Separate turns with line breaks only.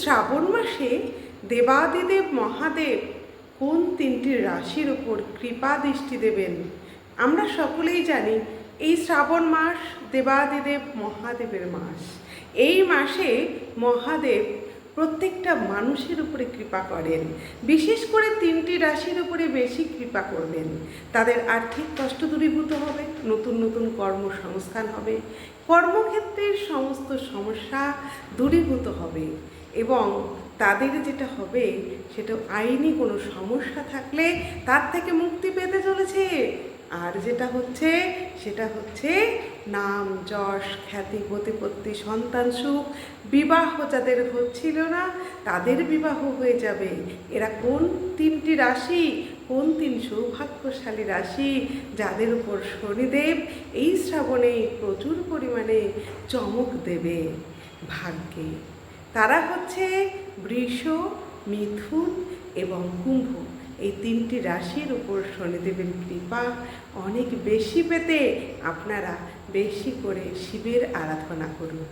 শ্রাবণ মাসে দেবাদিদেব মহাদেব কোন তিনটি রাশির উপর কৃপা দৃষ্টি দেবেন? আমরা সকলেই জানি এই শ্রাবণ মাস দেবাদিদেব মহাদেবের মাস। এই মাসে মহাদেব প্রত্যেকটা মানুষের উপরে কৃপা করেন, বিশেষ করে তিনটি রাশির উপরে বেশি কৃপা করবেন। তাদের আর্থিক কষ্ট দূরীভূত হবে, নতুন নতুন কর্মসংস্থান হবে, কর্মক্ষেত্রের সমস্ত সমস্যা দূরীভূত হবে এবং তাদের যেটা হবে সেটা আইনি কোনো সমস্যা থাকলে তার থেকে মুক্তি পেতে চলেছে। আর যেটা হচ্ছে সেটা হচ্ছে নাম, যশ, খ্যাতি, প্রতিপত্তি, সন্তান সুখ, বিবাহ যাদের হচ্ছিল না তাদের বিবাহ হয়ে যাবে। এরা কোন তিনটি রাশি, কোন তিন সৌভাগ্যশালী রাশি যাদের উপর শনিদেব এই শ্রাবণে প্রচুর পরিমাণে চমক দেবে ভাগ্যে? তারা হচ্ছে বৃষ, মিথুন এবং কুম্ভ। এই তিনটি রাশির উপর শনিদেবের কৃপা অনেক বেশি পেতে আপনারা বেশি করে শিবের আরাধনা করুন।